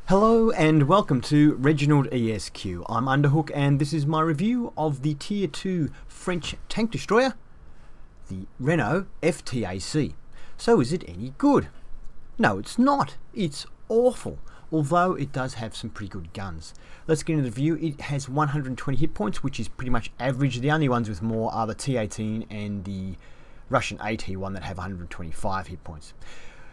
Hello and welcome to ReginaldESQ. I'm Underhook and this is my review of the Tier 2 French tank destroyer, the Renault FT AC. So is it any good? No, it's not. It's awful, although it does have some pretty good guns. Let's get into the review. It has 120 hit points, which is pretty much average. The only ones with more are the T18 and the Russian AT1 that have 125 hit points.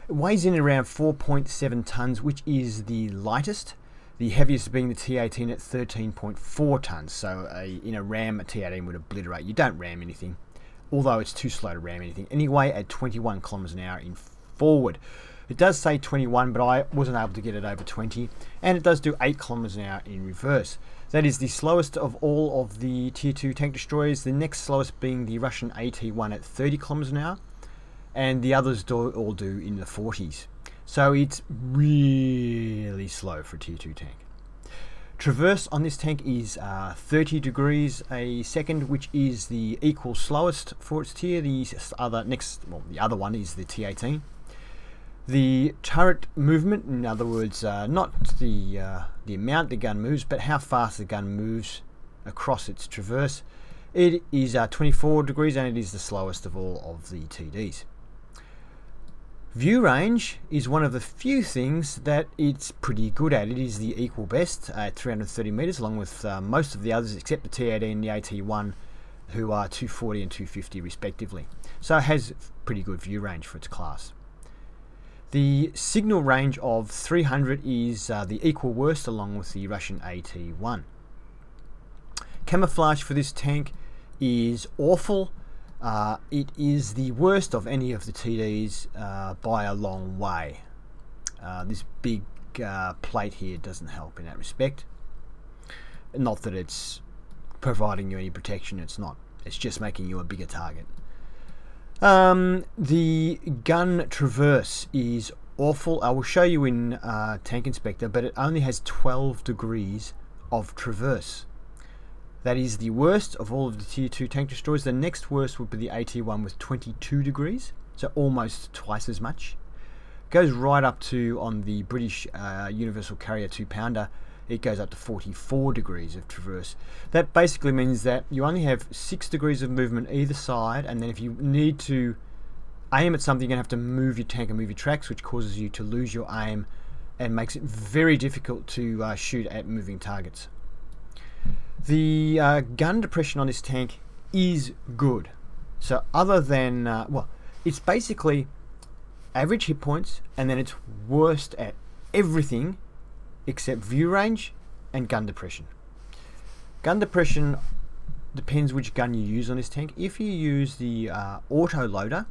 It weighs in around 4.7 tons, which is the lightest. The heaviest being the T18 at 13.4 tons. So in a ram, a T18 would obliterate. You don't ram anything, although it's too slow to ram anything. Anyway, at 21 kilometers an hour in forward. It does say 21, but I wasn't able to get it over 20. And it does do 8 kilometers an hour in reverse. That is the slowest of all of the Tier 2 tank destroyers. The next slowest being the Russian AT1 at 30 kilometers an hour. And the others all do in the 40s. So it's really slow for a Tier 2 tank. Traverse on this tank is 30 degrees a second, which is the equal slowest for its tier. The other one is the T18. The turret movement, in other words, not the amount the gun moves, but how fast the gun moves across its traverse, it is 24 degrees, and it is the slowest of all of the TDs. View range is one of the few things that it's pretty good at. It is the equal best at 330 meters, along with most of the others except the T18 and the AT1, who are 240 and 250 respectively. So it has pretty good view range for its class. The signal range of 300 is the equal worst, along with the Russian AT1. Camouflage for this tank is awful. It is the worst of any of the TDs by a long way. This big plate here doesn't help in that respect. Not that it's providing you any protection, it's not. It's just making you a bigger target. The gun traverse is awful. I will show you in Tank Inspector, but it only has 12 degrees of traverse. That is the worst of all of the Tier 2 tank destroyers. The next worst would be the AT1 with 22 degrees, so almost twice as much. Goes right up to, on the British Universal Carrier 2-pounder, it goes up to 44 degrees of traverse. That basically means that you only have 6 degrees of movement either side, and then if you need to aim at something, you're going to have to move your tank and move your tracks, which causes you to lose your aim and makes it very difficult to shoot at moving targets. The gun depression on this tank is good. So other than, well, it's basically average hit points, and then it's worst at everything except view range and gun depression. Gun depression depends which gun you use on this tank. If you use the auto loader,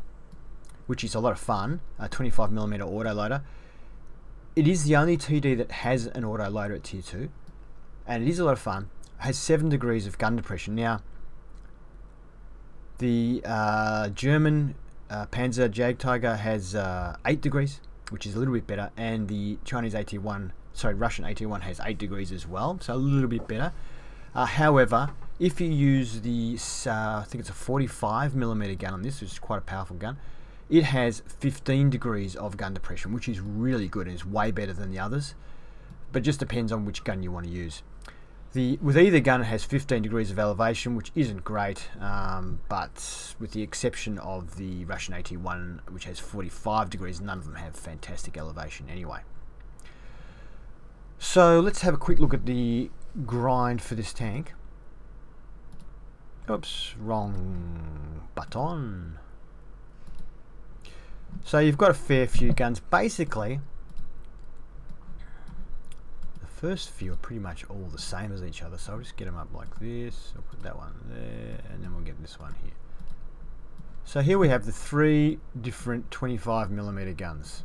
which is a lot of fun, a 25mm auto loader, it is the only TD that has an auto loader at Tier 2, and it is a lot of fun. Has 7 degrees of gun depression. Now, the German Panzer Jagdtiger has 8 degrees, which is a little bit better, and the Chinese AT1, sorry, Russian AT1 has 8 degrees as well, so a little bit better. However, if you use the, I think it's a 45mm gun on this, which is quite a powerful gun, it has 15 degrees of gun depression, which is really good and is way better than the others, but just depends on which gun you want to use. With either gun, it has 15 degrees of elevation, which isn't great, but with the exception of the Russian AT1, which has 45 degrees, none of them have fantastic elevation anyway. So let's have a quick look at the grind for this tank. Oops, wrong button. So you've got a fair few guns. Basically, first few are pretty much all the same as each other, so I'll just get them up like this. I'll put that one there, and then we'll get this one here. So here we have the 3 different 25mm guns.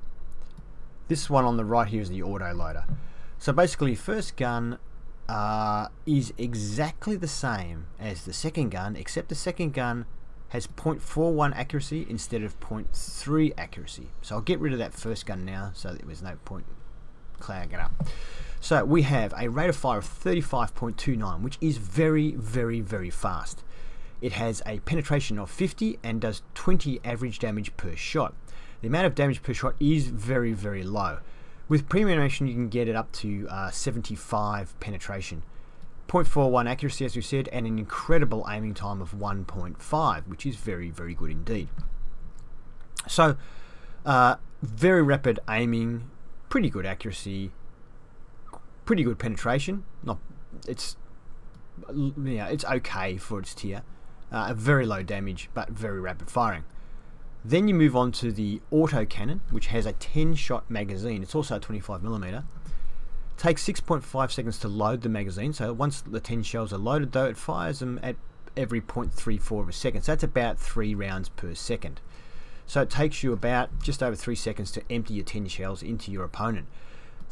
This one on the right here is the auto loader. So basically, first gun is exactly the same as the second gun, except the second gun has 0.41 accuracy instead of 0.3 accuracy. So I'll get rid of that first gun now, so that there's no point clouding it up. So we have a rate of fire of 35.29, which is very, very, very fast. It has a penetration of 50 and does 20 average damage per shot. The amount of damage per shot is very, very low. With premium ammunition, you can get it up to 75 penetration, 0.41 accuracy, as we said, and an incredible aiming time of 1.5, which is very, very good indeed. So, very rapid aiming, pretty good accuracy, pretty good penetration. It's okay for its tier. Very low damage, but very rapid firing. Then you move on to the auto cannon, which has a 10-shot magazine. It's also a 25mm. Takes 6.5 seconds to load the magazine. So once the 10 shells are loaded, though, it fires them at every 0.34 of a second. So that's about 3 rounds per second. So it takes you about just over 3 seconds to empty your 10 shells into your opponent.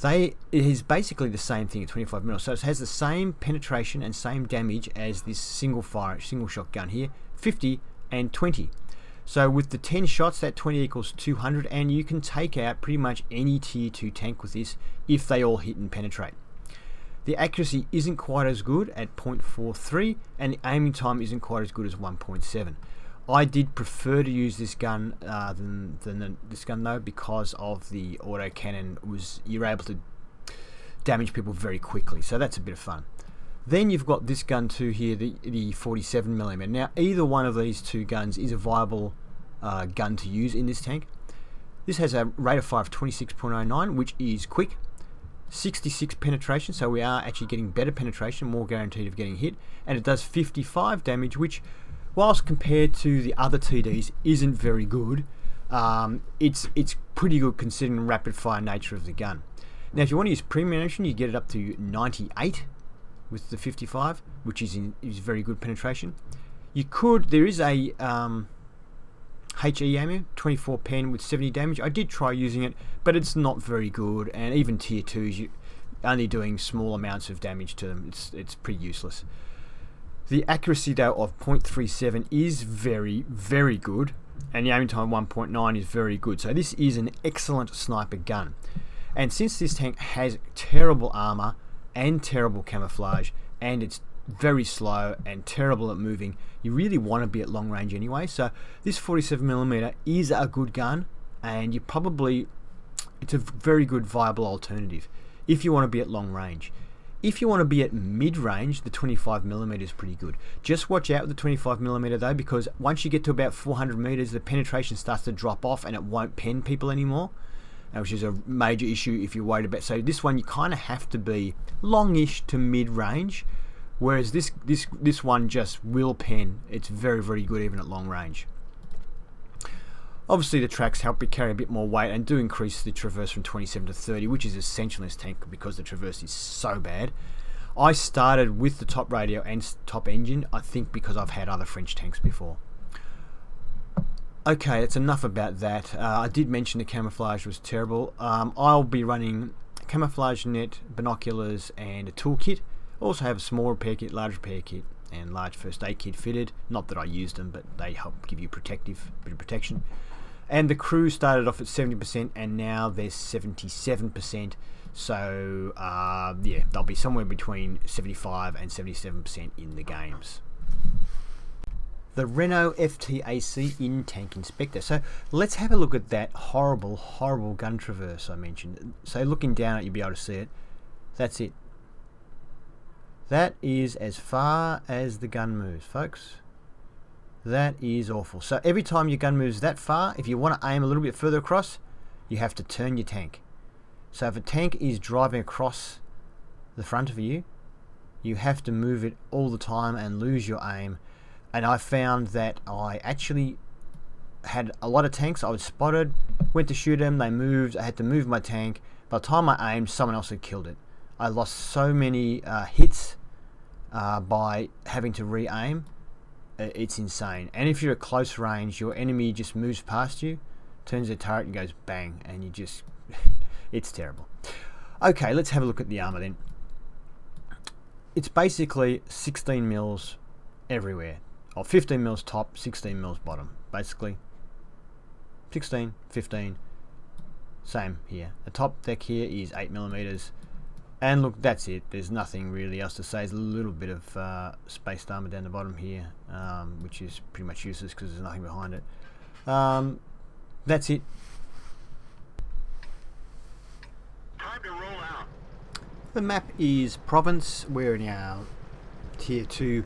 It is basically the same thing at 25mm. So it has the same penetration and same damage as this single shot gun here, 50 and 20. So with the 10 shots, that 20 equals 200, and you can take out pretty much any tier 2 tank with this if they all hit and penetrate. The accuracy isn't quite as good at 0.43, and the aiming time isn't quite as good as 1.7. I did prefer to use this gun than this gun though, because of the auto cannon. You're able to damage people very quickly, so that's a bit of fun. Then you've got this gun too here, the 47mm. Now either one of these two guns is a viable gun to use in this tank. This has a rate of fire of 26.09, which is quick. 66 penetration, so we are actually getting better penetration, more guaranteed of getting hit, and it does 55 damage, which, whilst compared to the other TDs, isn't very good. It's pretty good considering the rapid fire nature of the gun. Now if you want to use premium ammunition, you get it up to 98 with the 55, which is very good penetration. There is a HE ammo, 24 pen with 70 damage. I did try using it, but it's not very good, and even tier 2s, you're only doing small amounts of damage to them. It's pretty useless. The accuracy though of 0.37 is very, very good, and the aiming time 1.9 is very good. So this is an excellent sniper gun. And since this tank has terrible armor and terrible camouflage, and it's very slow and terrible at moving, you really want to be at long range anyway. So this 47mm is a good gun, and it's a very good viable alternative if you want to be at long range. If you want to be at mid range, the 25mm is pretty good. Just watch out with the 25mm though, because once you get to about 400 meters, the penetration starts to drop off and it won't pen people anymore, which is a major issue if you're worried about. So this one, you kind of have to be longish to mid range, whereas this one just will pen. It's very, very good even at long range. Obviously the tracks help it carry a bit more weight and do increase the traverse from 27 to 30, which is essential in this tank because the traverse is so bad. I started with the top radio and top engine, I think because I've had other French tanks before. Okay, that's enough about that. I did mention the camouflage was terrible. I'll be running camouflage net, binoculars, and a toolkit. Also have a small repair kit, large repair kit, and large first aid kit fitted. Not that I use them, but they help give you bit of protection. And the crew started off at 70%, and now they're 77%. So yeah, they'll be somewhere between 75 and 77% in the games. The Renault FT AC in-tank inspector. So let's have a look at that horrible, horrible gun traverse I mentioned. So looking down, you'll be able to see it. That's it. That is as far as the gun moves, folks. That is awful. So every time your gun moves that far, if you want to aim a little bit further across, you have to turn your tank. So if a tank is driving across the front of you, you have to move it all the time and lose your aim. And I found that I actually had a lot of tanks. I was spotted, went to shoot them, they moved, I had to move my tank. By the time I aimed, someone else had killed it. I lost so many hits by having to re-aim. It's insane. And if you're at close range, your enemy just moves past you, turns their turret and goes bang, and you just it's terrible. Okay, let's have a look at the armor then. It's basically 16 mils everywhere, or 15 mils top, 16 mils bottom. Basically 16, 15, same here. The top deck here is 8mm. And look, that's it. There's nothing really else to say. There's a little bit of spaced armor down the bottom here, which is pretty much useless because there's nothing behind it. That's it. The map is Province. We're in our Tier 2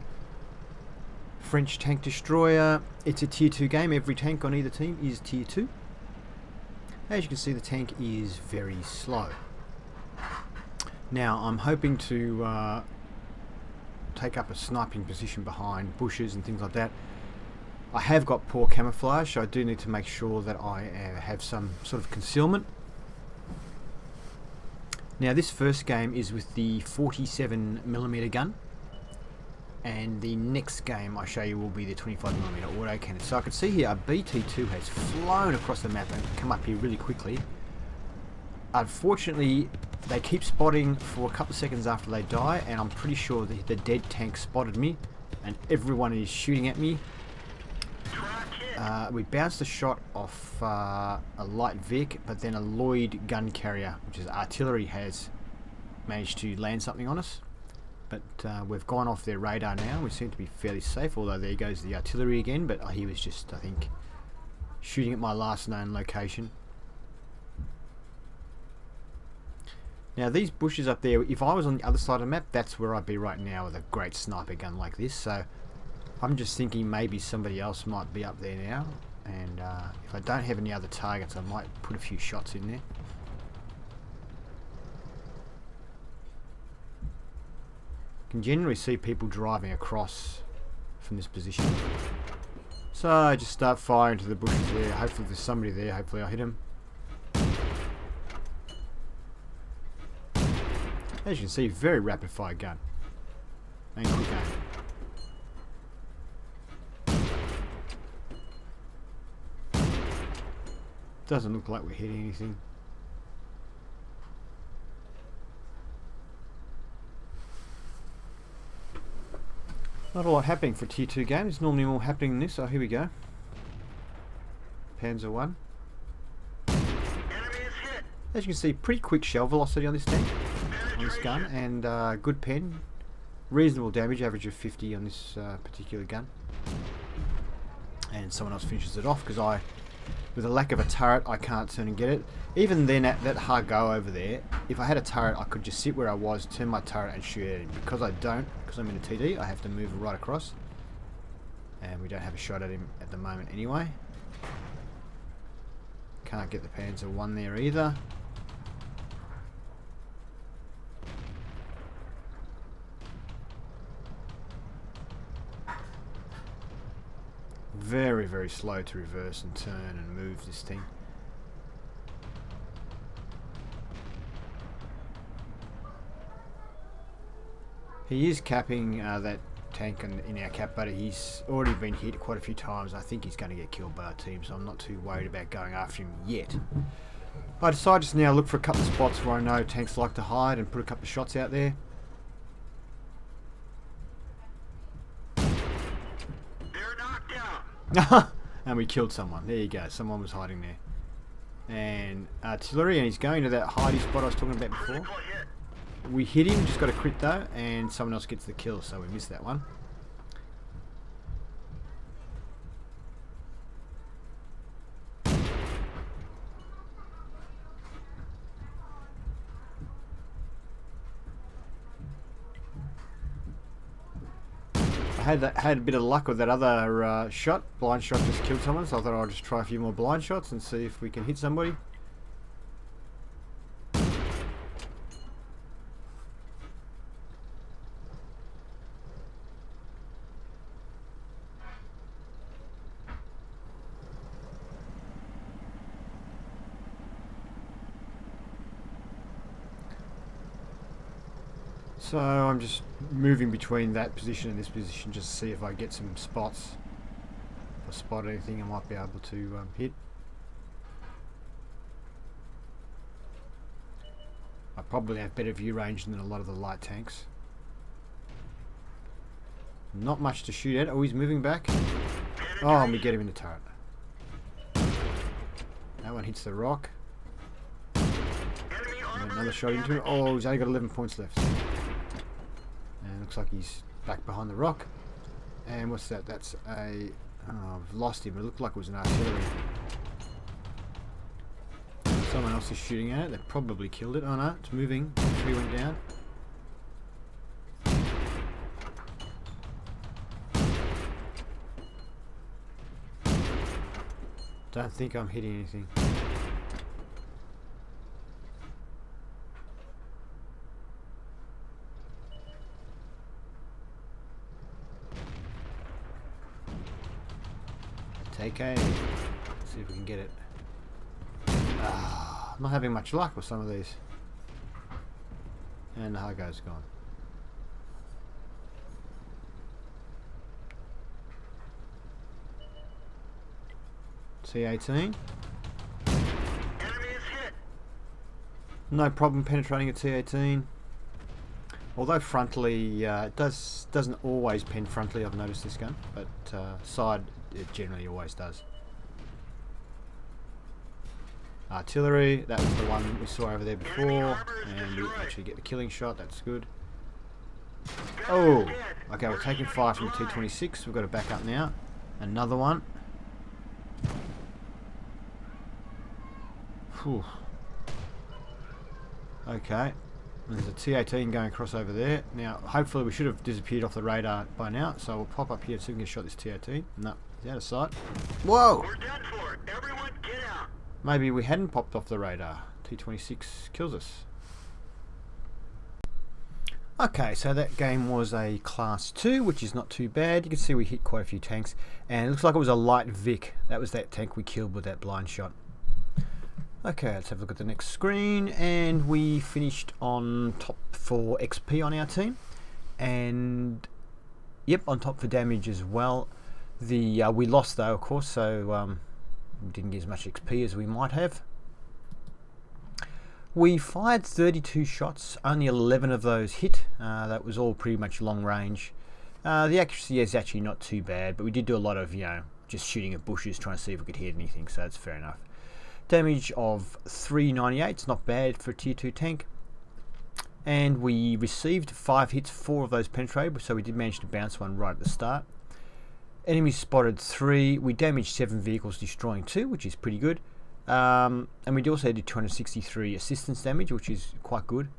French tank destroyer. It's a Tier 2 game. Every tank on either team is Tier 2. As you can see, the tank is very slow. Now, I'm hoping to take up a sniping position behind bushes and things like that. I have got poor camouflage, so I do need to make sure that I have some sort of concealment. Now, this first game is with the 47mm gun, and the next game I show you will be the 25mm auto cannon. So I can see here a BT2 has flown across the map and come up here really quickly. Unfortunately, they keep spotting for a couple of seconds after they die, and I'm pretty sure the dead tank spotted me, and everyone is shooting at me. We bounced a shot off a light Vic, but then a Lloyd gun carrier, which is artillery, has managed to land something on us. But we've gone off their radar now. We seem to be fairly safe, although there goes the artillery again, but he was just, I think, shooting at my last known location. Now, these bushes up there, if I was on the other side of the map, that's where I'd be right now with a great sniper gun like this. So I'm just thinking maybe somebody else might be up there now, and if I don't have any other targets, I might put a few shots in there. You can generally see people driving across from this position. So I just start firing to the bushes there. Hopefully there's somebody there. Hopefully I'll hit him. As you can see, very rapid fire gun and quick aim. Doesn't look like we're hitting anything. Not a lot happening for Tier 2 games. There's normally more happening than this. So here we go. Panzer 1. As you can see, pretty quick shell velocity on this tank, on this gun, and good pen. Reasonable damage, average of 50 on this particular gun. And someone else finishes it off, because with a lack of a turret, I can't turn and get it. Even then, at that hard go over there, if I had a turret, I could just sit where I was, turn my turret and shoot at him. Because I don't, because I'm in a TD, I have to move right across. And we don't have a shot at him at the moment anyway. Can't get the Panzer 1 there either. Very, very slow to reverse and turn and move this thing. He is capping that tank in our cap, but he's already been hit quite a few times. I think he's going to get killed by our team, so I'm not too worried about going after him yet. I decided just now to look for a couple of spots where I know tanks like to hide and put a couple of shots out there. And we killed someone. There you go. Someone was hiding there. And artillery, and he's going to that hidey spot I was talking about before. We hit him, just got a crit though, and someone else gets the kill, so we missed that one. I had a bit of luck with that other shot. Blind shot just killed someone, so I thought I'll just try a few more blind shots and see if we can hit somebody. So I'm just moving between that position and this position just to see if I get some spots. If I spot anything I might be able to hit. I probably have better view range than a lot of the light tanks. Not much to shoot at. Oh, he's moving back. Oh, and we get him in the turret. That one hits the rock. And another shot into him. Oh, he's only got 11 points left. And looks like he's back behind the rock. And what's that? That's a... Oh, I've lost him. It looked like it was an artillery. Someone else is shooting at it. They probably killed it. Oh no, it's moving. The tree went down. Don't think I'm hitting anything. Take a. Let's see if we can get it. I'm not having much luck with some of these. And the Hargo's gone. T18. Enemy is hit. No problem penetrating a T18. Although frontally, it doesn't always pen frontally, I've noticed this gun, but side it generally always does. Artillery, that was the one we saw over there before, and we actually get the killing shot, that's good. Oh, okay, we're taking fire from the T26, we've got to back up now. Another one. Whew. Okay, there's a T18 going across over there. Now, hopefully we should have disappeared off the radar by now, so we'll pop up here so we can shot this T18. No, he's out of sight. Whoa! We're done for. Everyone get out. Maybe we hadn't popped off the radar. T26 kills us. Okay, so that game was a Class 2, which is not too bad. You can see we hit quite a few tanks, and it looks like it was a light Vic. That was that tank we killed with that blind shot. Okay, let's have a look at the next screen, and we finished on top for XP on our team, and yep, on top for damage as well. The we lost though, of course, so we didn't get as much XP as we might have. We fired 32 shots, only 11 of those hit. That was all pretty much long range. The accuracy is actually not too bad, but we did do a lot of, you know, just shooting at bushes, trying to see if we could hit anything, so that's fair enough. Damage of 398, it's not bad for a tier 2 tank. And we received 5 hits, 4 of those penetrated, so we did manage to bounce one right at the start. Enemies spotted 3, we damaged 7 vehicles, destroying 2, which is pretty good. And we also did 263 assistance damage, which is quite good.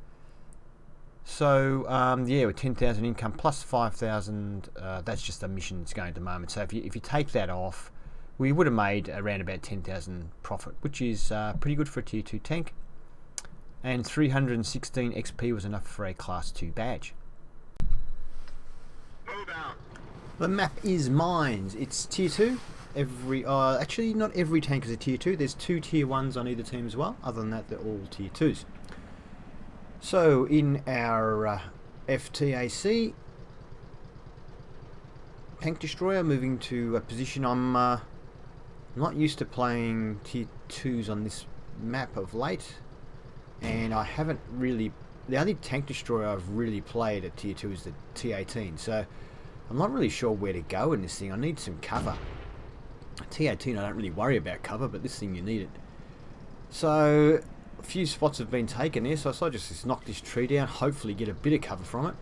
So yeah, with 10,000 income plus 5,000, that's just a mission that's going at the moment. So if you take that off, we would have made around about 10,000 profit, which is pretty good for a tier 2 tank. And 316 XP was enough for a Class 2 badge. Move out. The map is Mines. It's tier 2. Actually, not every tank is a tier 2. There's 2 tier 1s on either team as well. Other than that, they're all tier 2s. So in our FT AC tank destroyer, moving to a position I'm not used to playing tier 2s on this map of late, and I haven't really. The only tank destroyer I've really played at tier 2 is the T18. So I'm not really sure where to go in this thing. I need some cover. T18 I don't really worry about cover, but this thing you need it. So a few spots have been taken there, so I thought I'd just knock this tree down, hopefully get a bit of cover from it,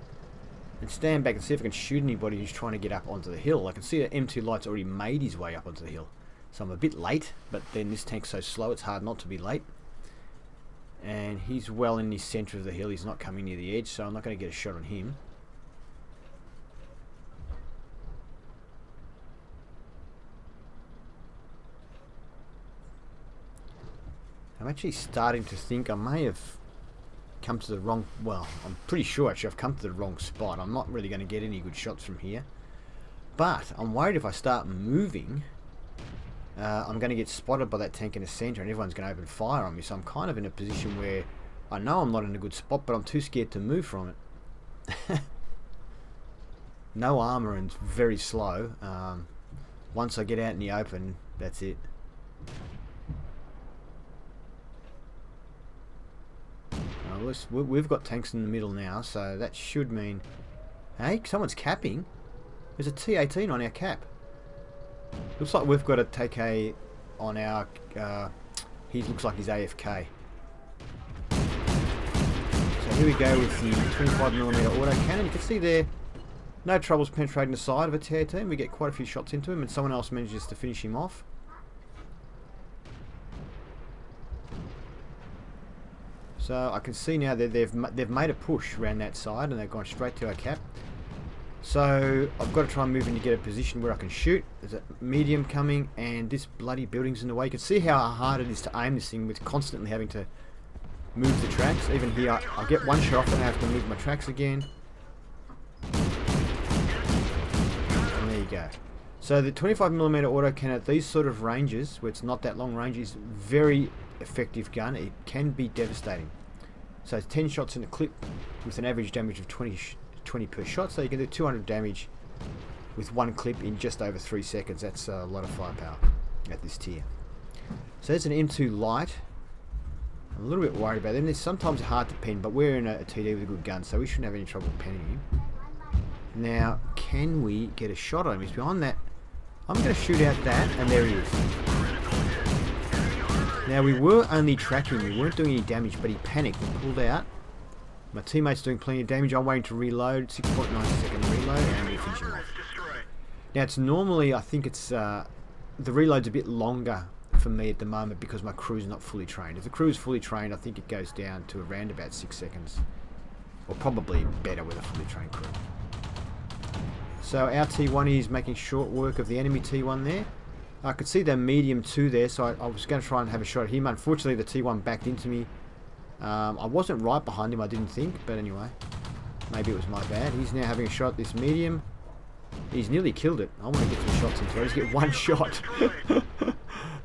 and stand back and see if I can shoot anybody who's trying to get up onto the hill. I can see that M2 Light's already made his way up onto the hill, so I'm a bit late, but then this tank's so slow it's hard not to be late. And he's well in the centre of the hill, he's not coming near the edge, so I'm not going to get a shot on him. I'm actually starting to think I may have come to the wrong... Well, I'm pretty sure actually I've come to the wrong spot. I'm not really going to get any good shots from here. But I'm worried if I start moving, I'm going to get spotted by that tank in the centre and everyone's going to open fire on me. So I'm kind of in a position where I know I'm not in a good spot, but I'm too scared to move from it. No armour and very slow. Once I get out in the open, that's it. We've got tanks in the middle now, so that should mean... Hey, someone's capping. There's a T18 on our cap. Looks like we've got to take a... on our... he looks like he's AFK. So here we go with the 25mm auto cannon. You can see there, no troubles penetrating the side of a T18. We get quite a few shots into him, and someone else manages to finish him off. So I can see now that they've made a push around that side and they've gone straight to our cap. So I've got to try and move in to get a position where I can shoot. There's a medium coming and this bloody building's in the way. You can see how hard it is to aim this thing with constantly having to move the tracks. Even here, I'll get one shot off and I have to move my tracks again. And there you go. So the 25mm auto cannon at these sort of ranges, where it's not that long range, is very effective gun. It can be devastating. So it's 10 shots in a clip with an average damage of 20 per shot. So you can do 200 damage with one clip in just over 3 seconds. That's a lot of firepower at this tier. So there's an M2 light. I'm a little bit worried about them. They're sometimes hard to pen, but we're in a TD with a good gun, so we shouldn't have any trouble penning him. Now, can we get a shot on him? He's behind that. I'm going to shoot out that, and there he is. Now, we were only tracking him. We weren't doing any damage, but he panicked and pulled out. My teammate's doing plenty of damage. I'm waiting to reload. 6.9 second reload, and we finish him off. Now, it's normally, I think it's, the reload's a bit longer for me at the moment because my crew's not fully trained. If the crew's fully trained, I think it goes down to around about 6 seconds. Or probably better with a fully trained crew. So our T1 is making short work of the enemy T1 there. I could see the medium 2 there, so I was going to try and have a shot at him. Unfortunately, the T1 backed into me. I wasn't right behind him, I didn't think, but anyway. Maybe it was my bad. He's now having a shot at this medium. He's nearly killed it. I want to get some shots into it. Let's get one shot.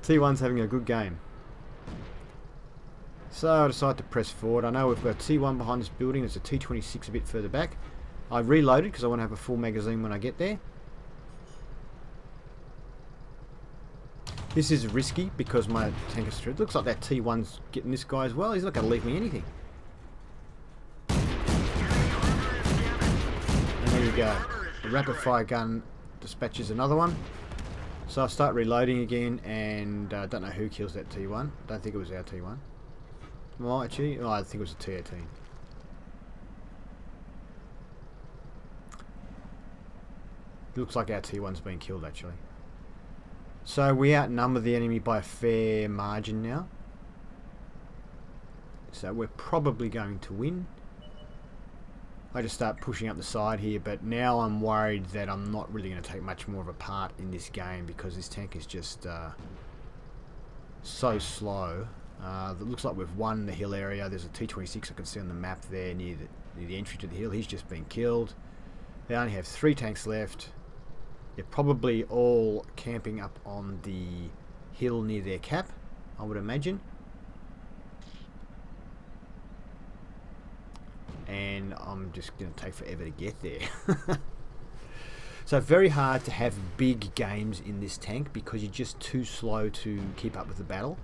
T1's having a good game. So I decided to press forward. I know we've got a T1 behind this building. There's a T26 a bit further back. I reloaded because I want to have a full magazine when I get there. This is risky because my tank is through. It looks like that T1's getting this guy as well. He's not going to leave me anything. And there you go. The rapid fire gun dispatches another one. So I start reloading again, and I don't know who kills that T1. Don't think it was our T1. Well, actually, I think it was a T18. It looks like our T1's been killed, actually. So we outnumber the enemy by a fair margin now. So we're probably going to win. I just start pushing up the side here, but now I'm worried that I'm not really going to take much more of a part in this game because this tank is just so slow. It looks like we've won the hill area. There's a T26 I can see on the map there near the entry to the hill. He's just been killed. They only have 3 tanks left. They're probably all camping up on the hill near their cap, I would imagine. And I'm just going to take forever to get there. So very hard to have big games in this tank because you're just too slow to keep up with the battle.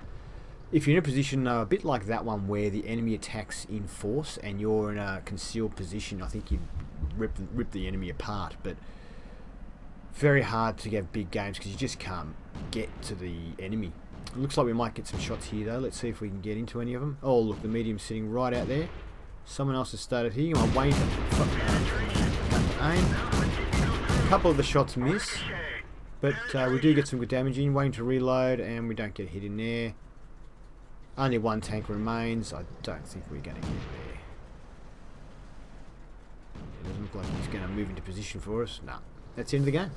If you're in a position a bit like that one where the enemy attacks in force and you're in a concealed position, I think you'd rip the enemy apart. But very hard to get big games because you just can't get to the enemy. It looks like we might get some shots here though. Let's see if we can get into any of them. Oh look, the medium's sitting right out there. Someone else has started here. I'm waiting to aim. A couple of the shots miss, but we do get some good damage in. Waiting to reload, and we don't get hit in there. Only one tank remains. I don't think we're going to get there. It doesn't look like he's going to move into position for us. No, that's the end of the game.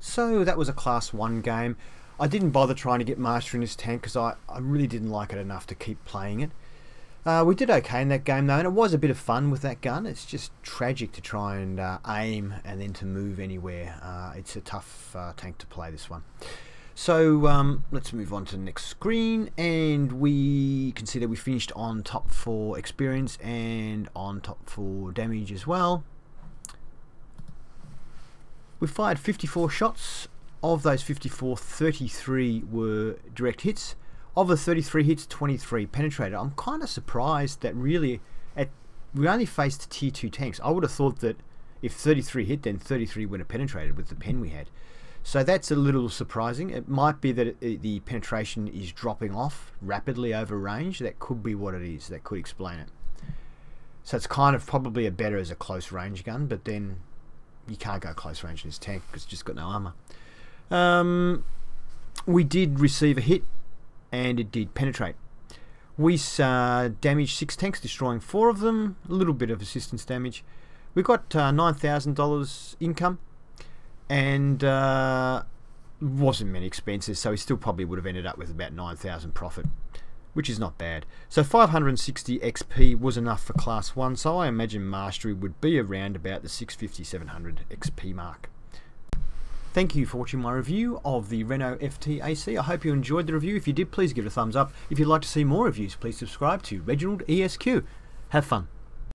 So that was a Class 1 game. I didn't bother trying to get Master in this tank because I really didn't like it enough to keep playing it. We did okay in that game though, and it was a bit of fun with that gun. It's just tragic to try and aim and then to move anywhere. It's a tough tank to play, this one. So let's move on to the next screen, and we can see that we finished on top 4 experience and on top 4 damage as well. We fired 54 shots. Of those 54, 33 were direct hits. Of the 33 hits, 23 penetrated. I'm kind of surprised that really we only faced tier 2 tanks. I would have thought that if 33 hit, then 33 would have penetrated with the pen we had. So that's a little surprising. It might be that the penetration is dropping off rapidly over range. That could be what it is. That could explain it. So it's kind of probably a better as a close range gun, but then you can't go close range in this tank because it's just got no armor. We did receive a hit, and it did penetrate. We damaged 6 tanks, destroying 4 of them. A little bit of assistance damage. We got $9,000 income, and wasn't many expenses, so we still probably would have ended up with about 9,000 profit, which is not bad. So 560 XP was enough for Class 1, so I imagine Mastery would be around about the 650-700 XP mark. Thank you for watching my review of the Renault FT AC. I hope you enjoyed the review. If you did, please give it a thumbs up. If you'd like to see more reviews, please subscribe to ReginaldESQ. Have fun.